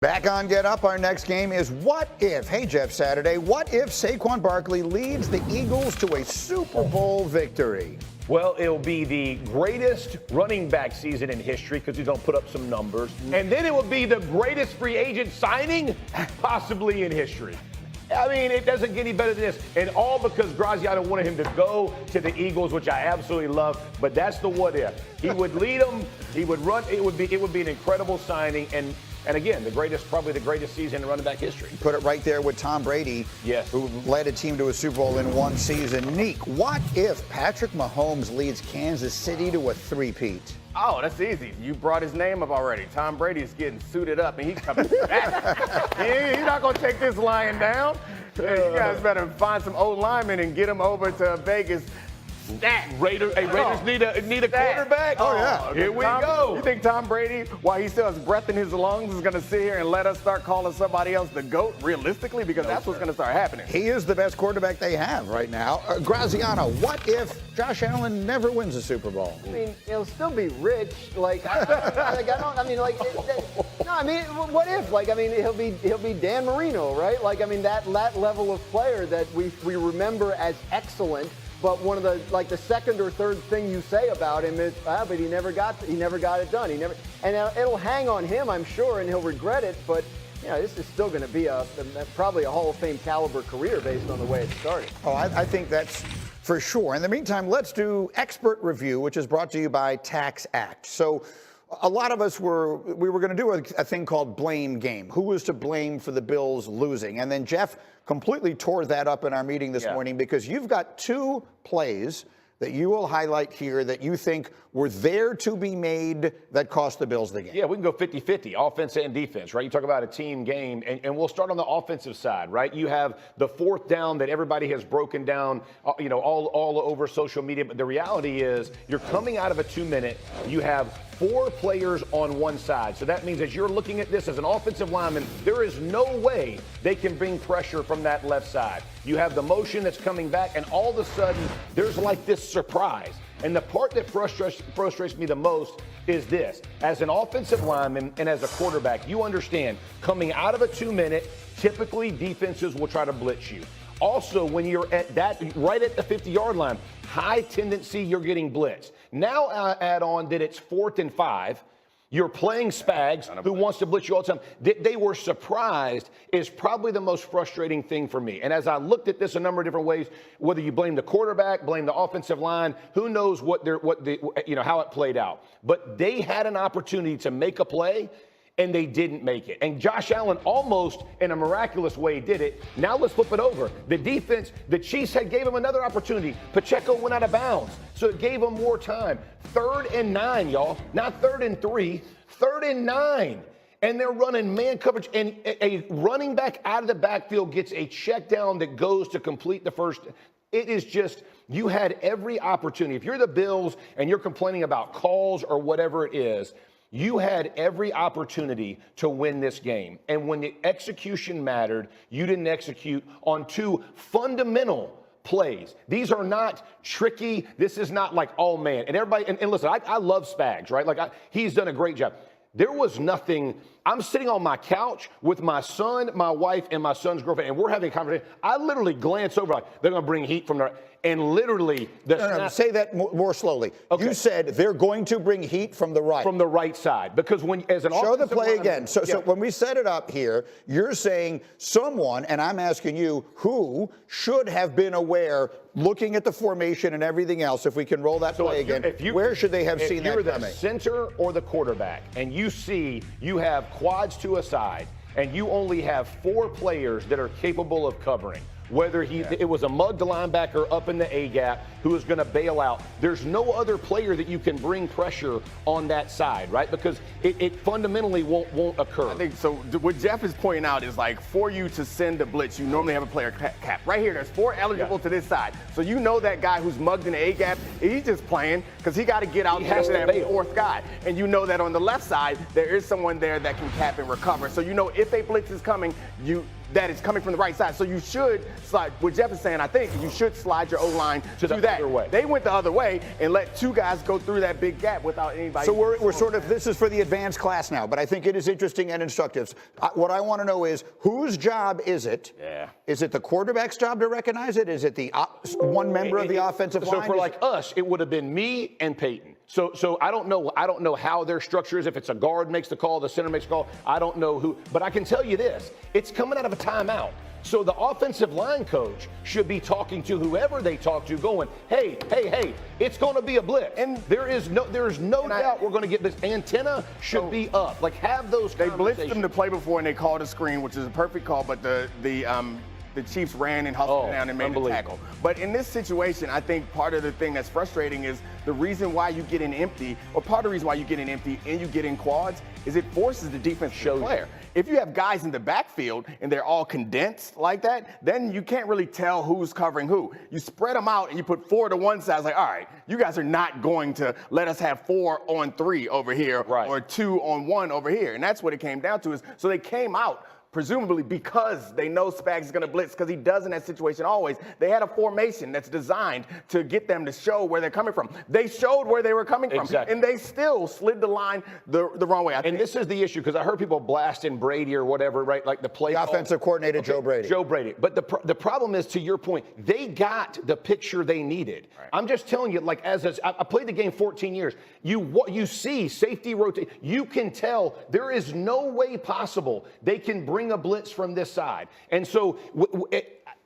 Back on Get Up, our next game is What If? Hey, Jeff Saturday, what if Saquon Barkley leads the Eagles to a Super Bowl victory? Well, it'll be the greatest running back season in history because he's going to put up some numbers. And then it will be the greatest free agent signing possibly in history. I mean, it doesn't get any better than this. And all because Graziano wanted him to go to the Eagles, which I absolutely love. But that's the what if. He would lead them. He would run. It would be an incredible signing. And again, probably the greatest season in running back history. Put it right there with Tom Brady, yes, who led a team to a Super Bowl in one season. Neek, what if Patrick Mahomes leads Kansas City to a three-peat? Oh, that's easy. You brought his name up already. Tom Brady is getting suited up, and he's coming back. He's not going to take this lying down. Hey, you guys better find some old linemen and get him over to Vegas. Raiders need a quarterback. Oh, yeah. Here we go. You think Tom Brady, while he still has breath in his lungs, is going to sit here and let us start calling somebody else the GOAT, realistically? Because that's what's going to start happening. He is the best quarterback they have right now. Graziano, what if Josh Allen never wins a Super Bowl? I mean, he'll still be rich. What if? He'll be Dan Marino, right? That level of player that we remember as excellent. But one of the second or third thing you say about him is, but he never got it done. And it'll hang on him, I'm sure, and he'll regret it. But this is still going to be probably a Hall of Fame caliber career based on the way it started. Oh, I think that's for sure. In the meantime, let's do expert review, which is brought to you by Tax Act. So a lot of us were going to do a thing called blame game. Who was to blame for the Bills losing? And then Jeff completely tore that up in our meeting this morning because you've got two plays that you will highlight here that you think were there to be made that cost the Bills the game. Yeah, we can go 50-50, offense and defense, right? You talk about a team game, and we'll start on the offensive side, right? You have the fourth down that everybody has broken down, all over social media. But the reality is you're coming out of a 2-minute. You have 4 players on one side. So that means as you're looking at this as an offensive lineman, there is no way they can bring pressure from that left side. You have the motion that's coming back, and all of a sudden, there's like this surprise. And the part that frustrates me the most is this. As an offensive lineman and as a quarterback, you understand coming out of a 2-minute, typically defenses will try to blitz you. Also, when you're at that, right at the 50-yard line, high tendency you're getting blitzed. Now add on that it's 4th and 5. You're playing Spags, who wants to blitz you all the time. They were surprised is probably the most frustrating thing for me. And as I looked at this a number of different ways, whether you blame the quarterback, blame the offensive line, who knows how it played out. But they had an opportunity to make a play, and they didn't make it. And Josh Allen almost in a miraculous way did it. Now let's flip it over. The defense, the Chiefs gave him another opportunity. Pacheco went out of bounds, so it gave him more time. 3rd and 9, y'all. Not 3rd and 3, 3rd and 9. And they're running man coverage, and a running back out of the backfield gets a check down that goes to complete the first. It is just, you had every opportunity. If you're the Bills and you're complaining about calls or whatever it is, you had every opportunity to win this game. And when the execution mattered, you didn't execute on 2 fundamental plays. These are not tricky. This is not like, oh, man. And everybody, and listen, I love Spags, right? He's done a great job. There was nothing. I'm sitting on my couch with my son, my wife, and my son's girlfriend, and we're having a conversation. I literally glance over, like, they're going to bring heat from there. And literally, say that more slowly. Okay. You said they're going to bring heat from the right. From the right side. Because as an show the play again. So when we set it up here, you're saying someone, and I'm asking you, who should have been aware, looking at the formation and everything else, if we can roll that play again, where should they have seen that coming? If you're the center or the quarterback, and you see you have quads to a side, and you only have 4 players that are capable of covering, whether it was a mugged linebacker up in the A-gap who is going to bail out. There's no other player that you can bring pressure on that side, right? Because it fundamentally won't occur. I think so. What Jeff is pointing out is, like, for you to send a blitz, you normally have a player cap. Right here, there's 4 eligible to this side. So you know that guy who's mugged in the A-gap, he's just playing because he got to get out to that 4th guy. And you know that on the left side, there is someone there that can cap and recover. So you know if a blitz is coming, that is coming from the right side. So you should slide. What Jeff is saying, I think, you should slide your O-line To the that. other way. They went the other way and let two guys go through that big gap without anybody. So we're sort of, this is for the advanced class now, but I think it is interesting and instructive. What I want to know is, whose job is it? Yeah. Is it the quarterback's job to recognize it? Is it the one member of the offensive line? So for like us, it would have been me and Peyton. So I don't know how their structure is. If it's a guard makes the call, the center makes the call. I don't know who, but I can tell you this: it's coming out of a timeout. So the offensive line coach should be talking to whoever they talk to, going, hey, it's going to be a blitz. And there is no doubt we're going to get this. Antenna should be up. Like, have those They conversations. blitzed them to play before and they called a screen, which is a perfect call, but the Chiefs ran and hustled down and made a tackle. But in this situation, I think part of the thing that's frustrating is the reason why you get in empty, or part of the reason why you get in empty and you get in quads, is it forces the defense to player. If you have guys in the backfield and they're all condensed like that, then you can't really tell who's covering who. You spread them out and you put 4 to one side. It's like, all right, you guys are not going to let us have 4 on 3 over here or 2 on 1 over here. And that's what it came down to. Is so they came out presumably because they know Spags is going to blitz, because he does in that situation always. They had a formation that's designed to get them to show where they're coming from. They showed where they were coming from, and they still slid the line the wrong way. And this is the issue, because I heard people blasting Brady or whatever, right? Like the play. The offensive coordinator, Joe Brady. Joe Brady. But the problem is, to your point, they got the picture they needed. Right. I'm just telling you, like, I played the game 14 years. You see safety rotate. You can tell there is no way possible they can bring a blitz from this side. And so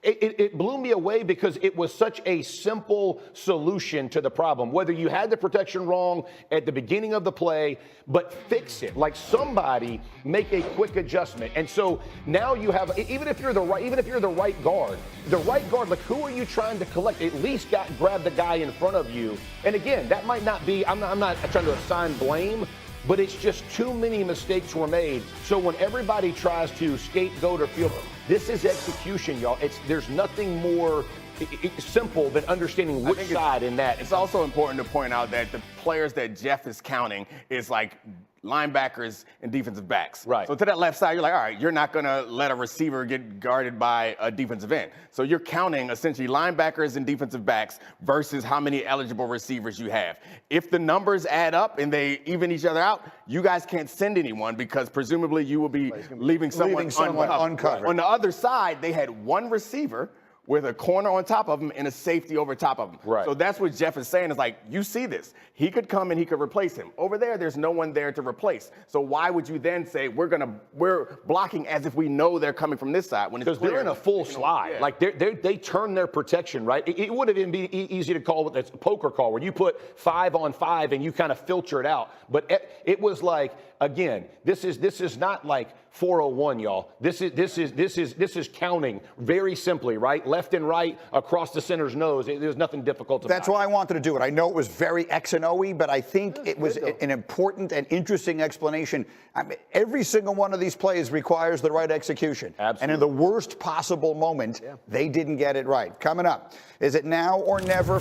it blew me away, because it was such a simple solution to the problem. Whether you had the protection wrong at the beginning of the play, but fix it. Like, somebody make a quick adjustment. And so now you have, even if you're the right guard, like, who are you trying to collect? At least grab the guy in front of you. And again, that might not be, I'm not trying to assign blame, but it's just too many mistakes were made. So when everybody tries to scapegoat or feel, this is execution, y'all. There's nothing more simple than understanding which side in that. It's also important to point out that the players that Jeff is counting is like linebackers and defensive backs. Right. So to that left side, you're like, all right, you're not going to let a receiver get guarded by a defensive end. So you're counting essentially linebackers and defensive backs versus how many eligible receivers you have. If the numbers add up and they even each other out, you guys can't send anyone, because presumably you will be leaving someone uncovered. On the other side, they had one receiver with a corner on top of him and a safety over top of him. Right. So that's what Jeff is saying, is like, you see this. He could come and he could replace him. Over there's no one there to replace. So why would you then say we're blocking as if we know they're coming from this side, when it's because they're in a full slide. Like, they turn their protection, right? It would have been easy to call with a poker call, where you put 5 on 5 and you kind of filter it out. But it was like, again, this is not like 401, y'all. This is counting very simply, right? Left and right across the center's nose. There's nothing difficult about it. That's why I wanted to do it. I know it was very X and O-y, but I think it was an important and interesting explanation. I mean, every single one of these plays requires the right execution. Absolutely. And in the worst possible moment, they didn't get it right. Coming up, is it now or never?